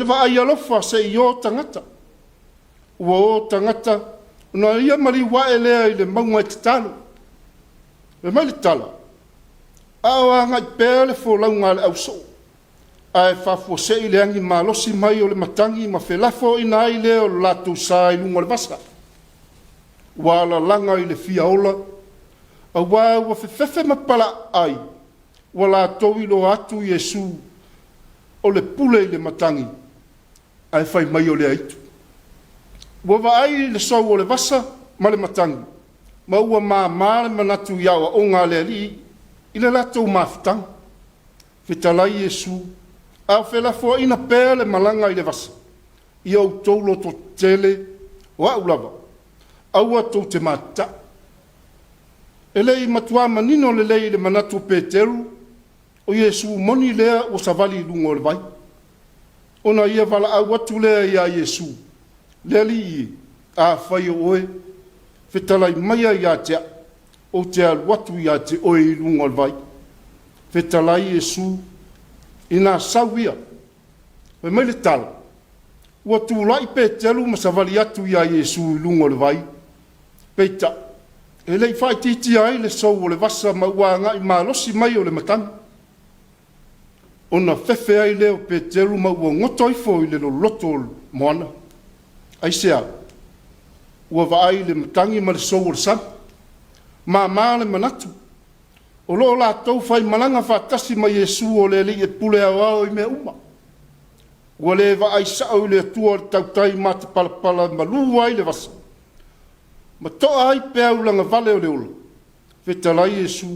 va ai alofa se io tangata. Ua tangata, na ia mali wae lea i le maunga te talo. Le mai le tala. Awa ngai pēle fo launga le au so. Ai whafo se i le angi malosi mai o le matangi ma whelafo ina ai leo o latu sa i lunga le vasa. Wa la langa i le fia ola. A wa whewhewe mapala ai. Wa la towi lo atu Yesu o le pule i le matangi. Ai whai mai o le aitu. Wa wa ai le sau o le vasa ma le matangi. Ma ua maa le manatu iawa o ngā le ali i le latou mafutanga. Whetalai Yesu. A whelafo ina pēle malanga i le vasa. I au taulo to tele o au lava. Aua tau te mata. E lei matua manino le lei le manatu Peteru. O Yesu moni lea o savali lungo le vai. Ona ia vala au atu lea ia Yesu. Leli i a whai oe. Whetalai maia ia tea. O te aluatu ia te oe i lungo le vai. Whetalai Yesu. Ina sauia. Pe mai le tala. Ua tūlai Peteru ma savali atu ia Yesu i lungo le vai. Peita. E lei whai titi ai le sau o le vasa ma ua ngai malosi mai o le matanga. Ona whewhe ai leo Peteru ma ua ngotoi fo i le loto moana. Ai sea. Ua vaai le matangi ma le sau o le sana. Ma le manatu. O loo la tau whai malanga whatasi ma Yesu o le li e pule au au i mea uma. Ua le vaai sao i le atua le tautai ma te palapala ma lua i le vasa. Ma toa ai pea ulanga vale o le ola. Whetalai Yesu.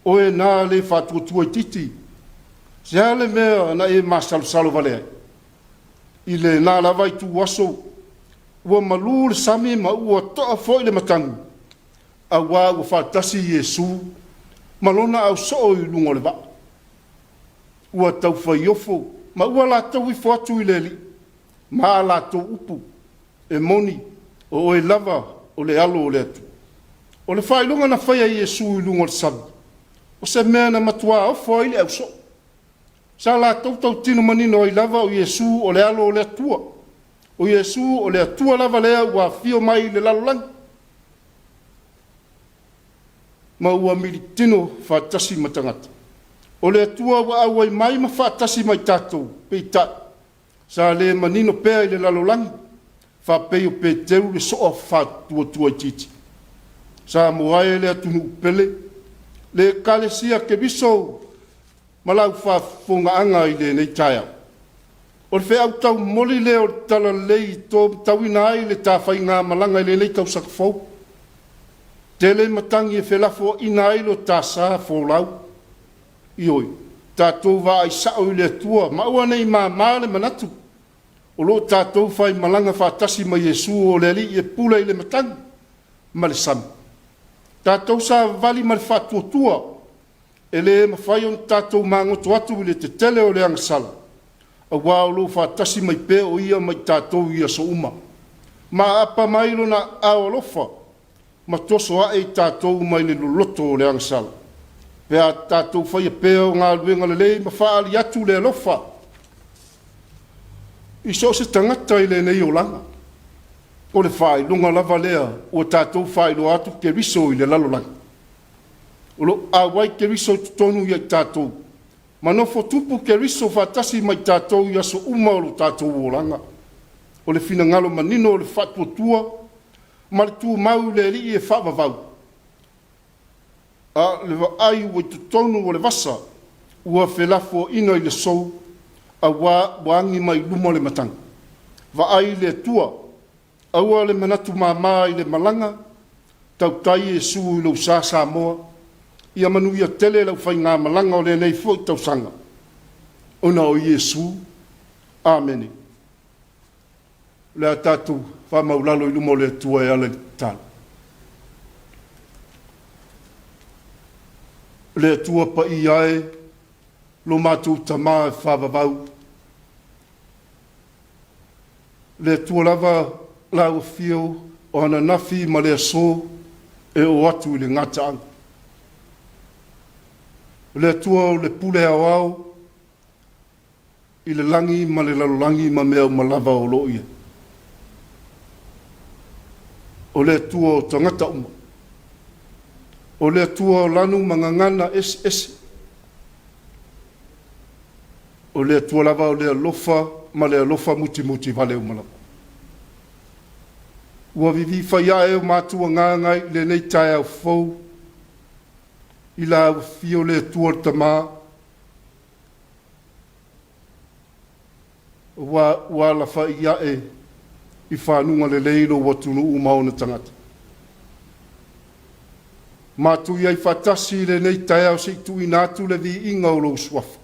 O e nā le whatuatua i titi. Se ale mea na e masalo vale ai. I le nā lava i tu waso. Ua malu le sami ma ua toa fo i le matangi. A ua whatasi Yesu. Malona au so i lungo le va. Ua tau whaiofo. Ma ua la tau i whatu i leli. Ma la tau upu. E moni. O e lava. O le alo o le atu. O le whailunga na whaia Yesu i lungo le sabi. O se mea na matua o whai le au so. Sa la tau tino manino i lava o Yesu o le alo o le atua. O Yesu o le atua lava lea ua fio mai le lalolangi. Ma ua militino whatasi matangata. O le atua ua awai mai ma whatasi mai tātou. Peita. Sa le manino pēa i le lalolangi. Whapei o Peteru le soa whatua i titi. Sa moae le atunu upele. Le kalesia ke biso. Malau whafunga anga i le nei Taeao. O le whea tau moli le o tala lei tō tauina ai le tāwhai ngā malanga i le nei tau sakafau. Tele matangi e whelafo ina ai lo tā sā fōlau. Ioi, tātou wā ai sao i le atua, maua nei mā le manatu. O lo tātou whai malanga whātasi ma Yesu o le ali e pula i le matangi. Ma le sami. Tātou sā vali ma le whātuatua. E le mawhai on tātou māngoto atu i le te tele o le angasala. A wā o lo whātasi mai pē o ia mai tātou ia so uma. Ma apa mai lo na aolofa. Ma toso a e tātou mai le loto o le angasala. Pea tātou whai a pē o ngā luenga le lei ma whaali atu le alofa. I so se tangata i le nei o langa. O le whai lunga lava lea o tātou whai lo atu ke riso i le lalolanga. O lo awai ke riso tonu i tātou. Ma no fotupu ke riso whatasi mai tātou i aso uma o lo tātou o langa. O le fina ngalo manino o le whatuatua. Ma le tu mau le li e whavavau. A le wa ai ua tutonu o le vasa. Ua whelafo ina i le sou. A wangi mai luma le matanga. Va ai le tua. Aua le manatu mama i le malanga. Tau tai e su i lo sa Samoa. Ia manu ia tele lau whai ngā malanga o le nei fo i tau sanga. Ona o Yesu. Amen. Le a tātou whamaulalo i lumo le tua e ala tālu. Le tua pa i ae. Lo mātou tamā e whavavau. Le tua lava lau fio o ana nafi ma le aso e o atu i le ngataanga. Le tua o le pule au au i le langi ma le lalolangi ma mea malava o lo ia. O le atua o tangata uma. O le atua o lanu mangangana esi. O le atua lava o le alofa ma le alofa muti vale o malava. Ua vivi whaia e o mātua ngāngai le nei Taeao fau i la fio le atua o tamā. Ua la whaia e i whanunga le leilo watunu umaona tangata. Mātu iai whatasi le nei Taeao se tu inatu le vi inga o lo swafa.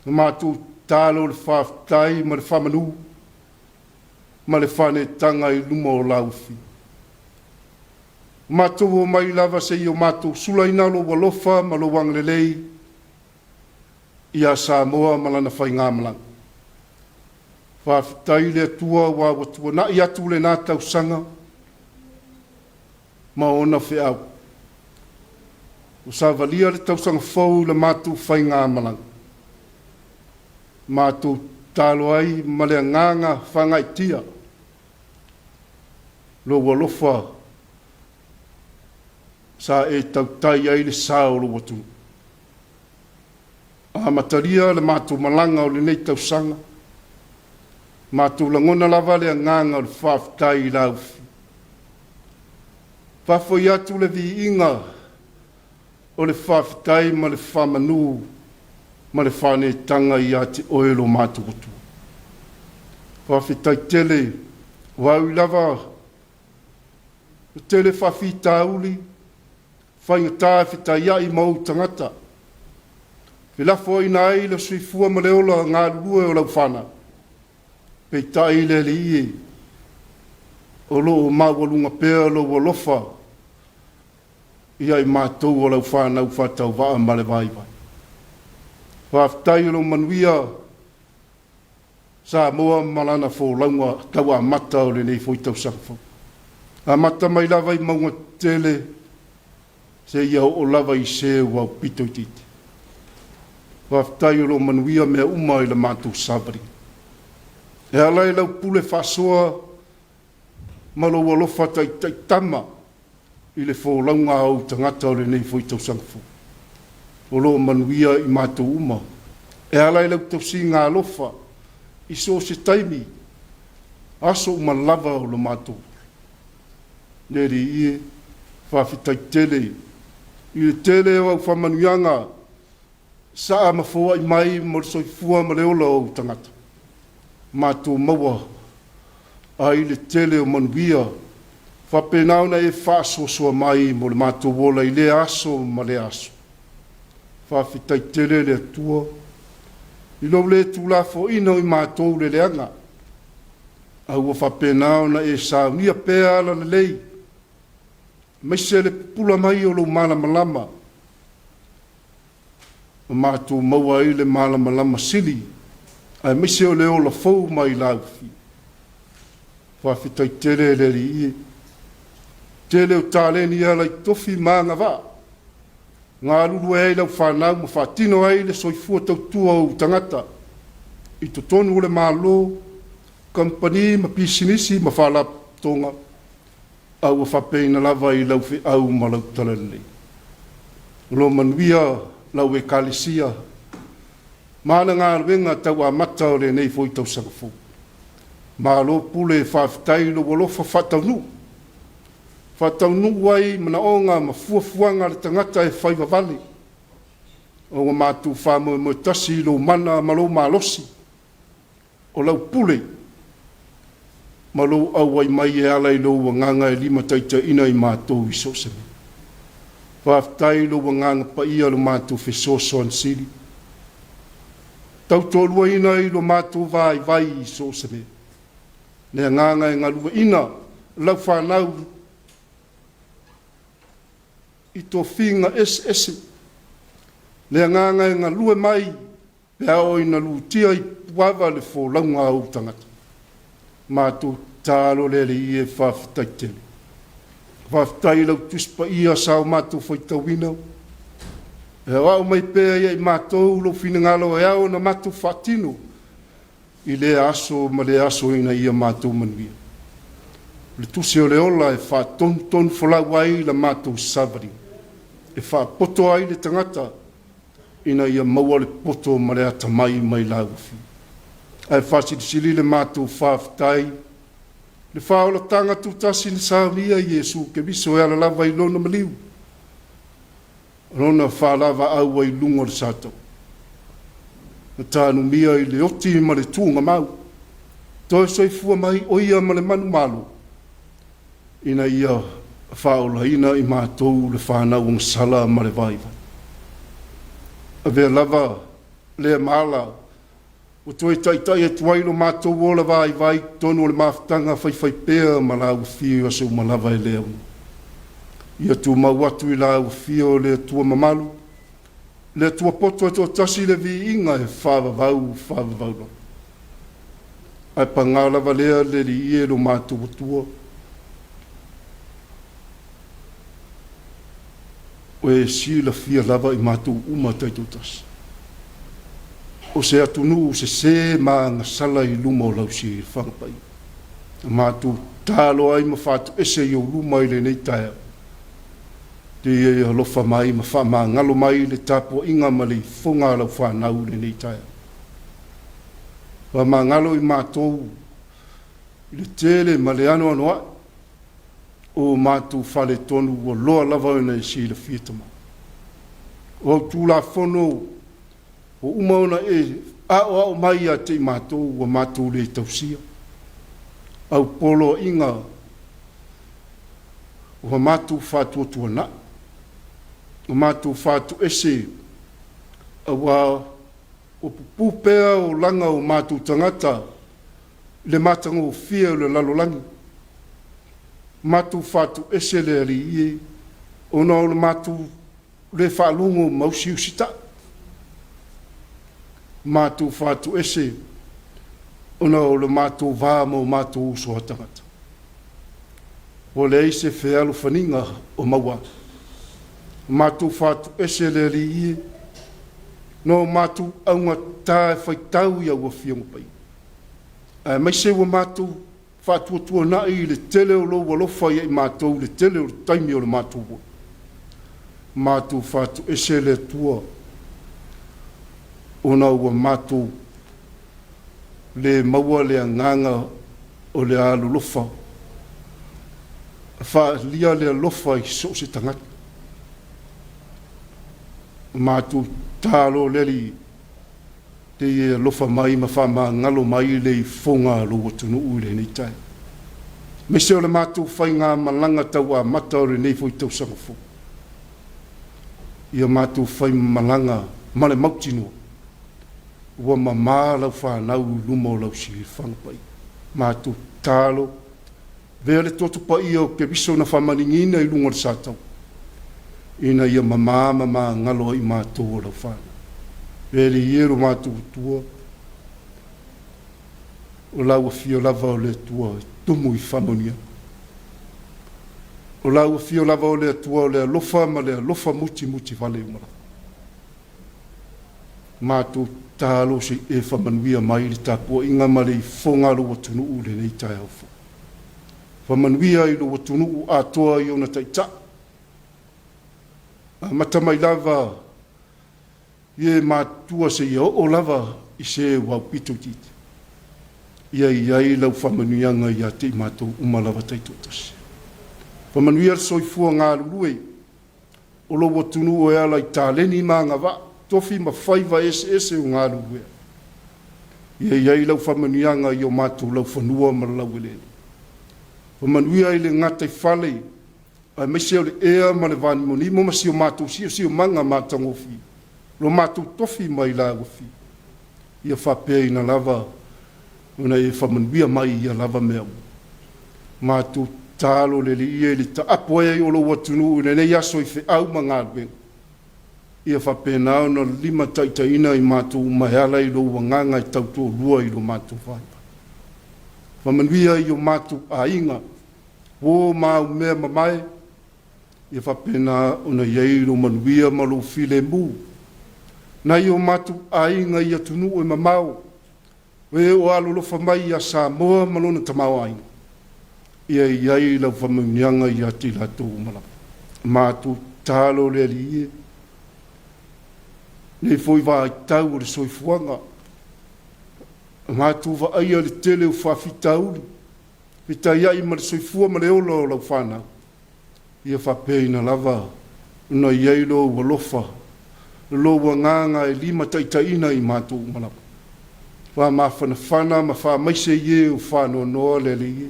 Mātu tālo le whaftai ma le whamanu ma le whane tanga i luma o lauwhi. Mātu o mai lava se i o mātu sulaina lo walofa ma lo wang le lei i a Samoa malana whai ngā malanga. Whaftai le atua wa watua na i atu le nā tausanga ma ona whiau. O sa valia le tausanga fau le mātu whai ngā malanga. Mātu tālo ai ma le nganga whangai tia. Lo walofa sa e tautai ai le sao lo watu. A mataria le mātu malanga o le nei tausanga. Mātu langona lava le nganga o le whaftai lauwhi. Whafoi atu le vi inga o le whaftai ma le whamanu ma le whane tanga i ati oelo mātu kutu. Whawhitai tele, wau lava, tele whawhi tāuli, whainga tāwhitai ai mau tangata. Whilafo i nai le sui fua ma le ola ngā lua o lau whana. Pei tai le li ie, o lo o mawalunga pēa lo o lofa, i ai mātou o lau whana u whatau waa ma le vai. Whaftai lo manuia Samoa malana fo launga taua mata o le nei fo i tau sangfo. A mata mai lava i maunga tele se ia o lava i se wau pito i titi. Whaftai lo manuia mea uma i le mātou sabari. E alai lau pule whasoa malo walofa tai tama i le fo launga au tangata o le nei fo i tau sangfo. O lo manuia i mātou uma. E alai lau tau si ngā lofa, i so se taimi, aso uma lava o lo mātou. Neri ie, whawhitai tele, i le tele o au whamanuianga, saa mafoa i mai mo le soifua ma le ola o tangata. Mātou maua, a i le tele o manuia, whapenauna e whaasosoa mai mo le mātou wola i le aso ma le aso. Whawhitai tere le atua, i lo le tūla fo ina i mātou le leanga. Au o whapenao na e saunia pēa ala le lei. Mai se le pula mai o lo malamalama. O mātou maua i le malamalama sili. Ai mai se o le ola fau mai lauwhi. Whawhitai tere le ri ie. Tere o tāleni ala i tofi maanga waa. Ngā lulu e lau whanau ma whatino ai le soifua tautua o tangata. I to tonu o le mālo, kampani ma pisinisi ma whalap tonga. Au a whapeina lava i lau whi au ma lau talalei. Lo manuia lau e kalisia. Mana ngā ruenga tau a mata o le nei fo i tau sangafu. Mālo pule whawhitai lo walofa whataunu. Whataunu wai mana onga ma fuafuanga le tangata e whaiva vale. O ngā mātu whamu mo tasi lo mana ma lo malosi. O lau pule. Ma lo awai mai e alai lo wanganga e lima taita ina i mātou i sosame. Whaftai lo wanganga pa ia lo mātou whesoso an siri. Tau tolua ina i lo mātou vai i sosame. Nea nganga e ngalua ina lau whanau i tō whinga ese. Lea nganga e ngā lue mai, pēa o ina lu tia i puawa le fō launga au tangata. Mātou tālo le i e whawhitai tele. Whawhitai lau tuspa ia sao mātou whaitau winau. E wao mai pēa ia I mātou lo finangalo e au na mātou whatino I le aso ma le aso ina ia mātou manuia. Le tusi o le ola e wha ton whalau ai la mātou savari. E wha poto ai le tangata ina ia maua le poto ma le ata mai la ufi. Ai wha sili le mātou whaftai. Le wha o la tanga tutasi le saunia Iesu ke miso e ala lava I lona maliu. Rona wha lava au ai lungo le sato. Na tānu mia I le oti ma le tūnga mau. Toi soifua mai oia ma le manu malu. Ina ia whaola ina I mātou le whanau ng sala ma le vaiva. A vea lava lea maala o toi taitai e tuailo mātou o la vai tonu le maftanga whai pēa ma la uwhio aso ma lava e lea unu. Ia tu mauatu I la uwhio lea tua mamalu. Le tua poto e tua tasi le vi inga e whawavau. Ai pangala lea le li ie lo mātou tua. O e si la fia lava I mātou uma taito tasi. O se atunu se ma ngasala I luma o lau si whangapai. Mātou tālo ai ma whātu ese I o luma I le nei Taeao. Te e alofa mai ma whama ngalo mai le Tapua'iga ma le fonga lau whanau le nei Taeao. Whama ngalo I mātou I le tele ma le ano anoa. O mātou whale tonu o loa lava na I si le fietama. O tū la whono o umauna e ao mai a te mātou o mātou le tausia. Au polo inga o mātou whātua tuana. O mātou whātu ese awa o pupea o langa o mātou tangata le matanga o fia le lalolangi. Mātou whātu ese le ali ie o na o le mātou le whaalungo mausi usita. Mātou whātu ese o na o le mātou vāma o mātou uso tangata. O le eise whealo whaninga o maua. Mātou whātu ese le ali ie no mātou aunga tāe whaitau ia ua whionga pai. Mai se ua mātou whātua tua nai le tele o lo walofa I mātou le tele o taimi o le mātou o. Mātou whātu ese le tua o na ua mātou le maua le anganga o le alu lofa. Wha lia le lofa I so se tangata. Mātou tālo leli te lofa mai ma whama ngalo mai le fonga lo tunu ule nei tai. Me se o le mātou whai ngā malanga tau a mata o le nei fwoi tau sangafo. Ia mātou whai malanga male mautino. Ua mamālau whanau luma o lau si whangapai. Mātou tālo. Vea le totu pa ia o ke viso na whamaningina I lunga le sātau. Ina ia mamama ngalo I mātou o lau whana. Vele iero mātou tua. O lau a fio lava o le tua tumu I whamonia. O lau a fio lava o le tua o le alofa ma le alofa muti vale umara. Mātou tālo se e whamanuia mai le Tapua'iga ma le fonga lo watunu le nei Taeao. Whamanuia I lo watunu atoa I ona taita. Mata mai lava Ie mātua se ia o lava I se wau pito titi. Ia I lau whamanuianga I a te mātou umalava taitotas. Whamanuia soifua ngā lulue. O lo watunu o e ala I tāleni mā ngā wā. Tofi ma whaiva ese o ngā lulue. Ia I lau whamanuianga I o mātou lau whanua ma lau elele. Whamanuia I le ngatai whale. Ai meise o le ea ma le vani moni. Mo masi o mātou si o manga mātangofi. Lo mātou tofi mai la wafi. Ia whapea ina lava. Una e whamanuia mai ia lava mea. Mātou tālo le ie li ta apoe I o lo watunu. Ina nei aso I whi au ma ngā luenga. Ia whapea nao na lima taitaina I mātou mahala I lo wanganga I tautua lua I lo mātou whaiva. Whamanuia I o mātou a inga. O mau mea mamae. ia whapena una ieiru manuia malu file mu. Na i o matu ainga ia tunu e mamau. We o alolo whamai a Samoa malona tamau ainga. Ia iei lau whamamianga ia ti lato umala. Matu talo le li e. Nei foi vai tau o le soifuanga. Matu va aia le tele o whawhitauri. Pita iai ma le soifua ma le olo lau whanau. Ia whapeina lava. Una iei lo walofa. Lo wanganga e lima taitaina i matu umala. Wha mawhanawhana ma wha maise ie o whano noa le li e.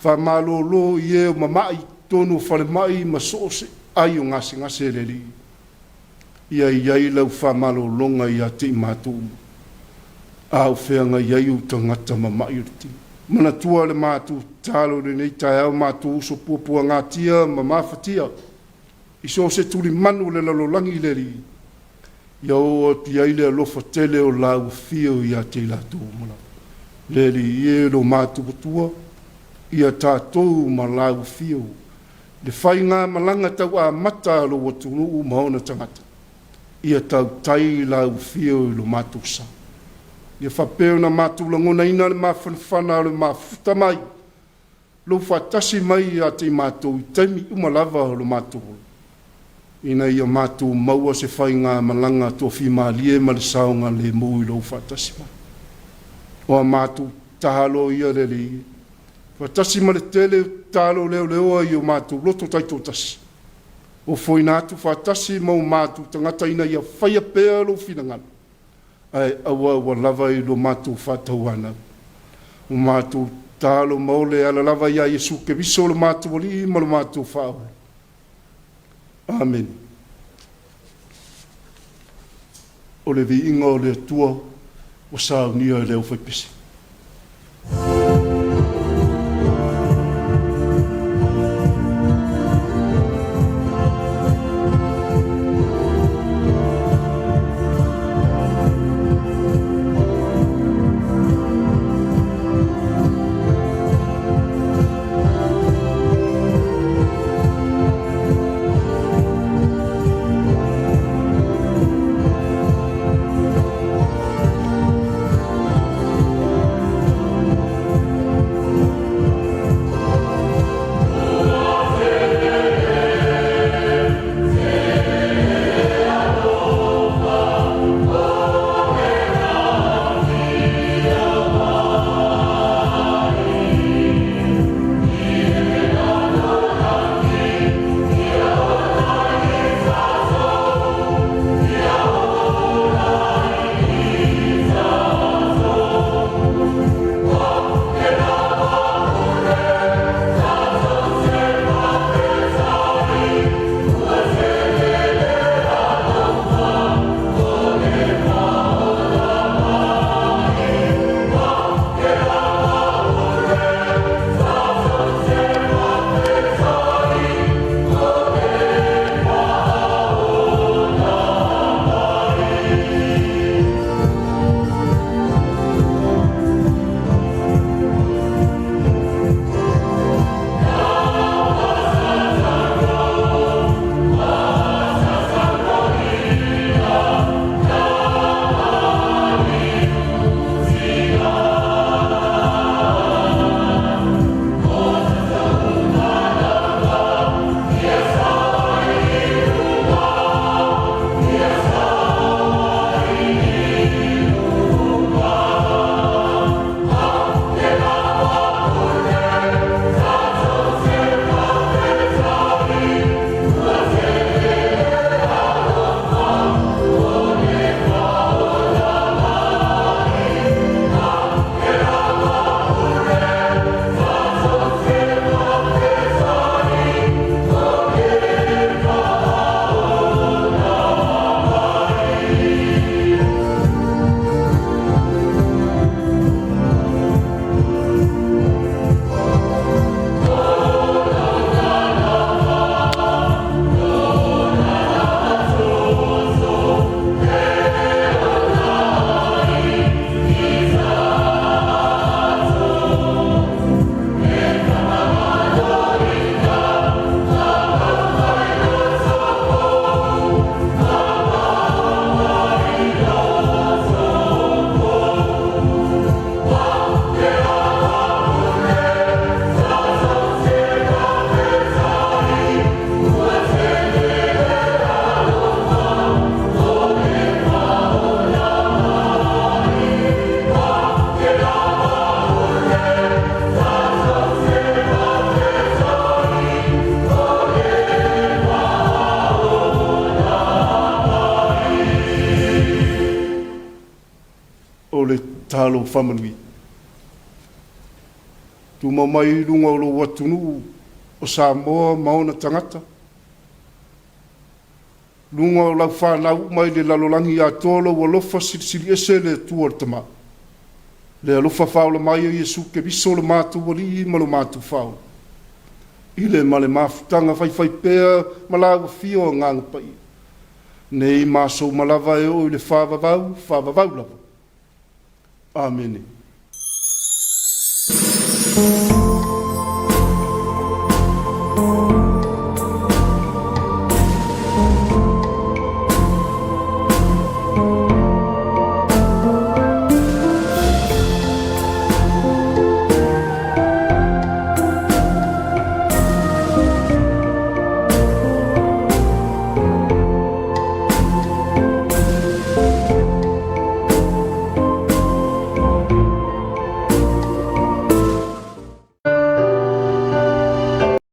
Wha malolo ie o mamai tonu whale mai ma soose ai o ngase le li e. Ia iai lau wha malolonga ia te matu umala. Au whenga iai u tangata mamai urti. Mana tua le matu talo le nei Taeao matu uso puapua ngā tia ma mawhatia. Iso se tuli manu le lalolangi le li. Ia o ti aile alofa tele o lau fio ia te lato umala. Le li ie lo matu patua. Ia tātou ma lau fio. Le whai ngā malanga tau a mata lo watunu maona tangata. Ia tau tai lau fio lo matu sa. Ia whapeo na matu langona ina le mawhanwhana le mafuta mai. Lo whatasi mai a te matu i taimi umalava lo matu. Ina ia matu maua se whai ngā malanga tō whimalie ma le saonga le mui lo whatasi mai. O a matu tahalo ia le li. Whatasi ma le tele talo leo leo i o matu loto taito tasi. O whoinatu whatasi mau matu tangata ina ia whaia pēa lo whinangana. Ai awa lava i lo matu whatauana. O matu talo maule ala lava ia Yesu ke viso lo matu wali ma lo matu whao. Amen. O le vi inga o le tua o sao nia leo whaipisi. talo whamanui. Tu mai lunga o lo watunu o Samoa maona tangata. Lunga o lau whanau mai le lalolangi a tolo o lofa sirisiri ese le tuar tama. Le alofa whaula mai o Yesu ke biso le mātu wali ma lo mātu whaula. Ile ma le mafutanga whai pēr ma lawa fio ngang pai. Nei māsou malawa e o le whawavau lava. Amen.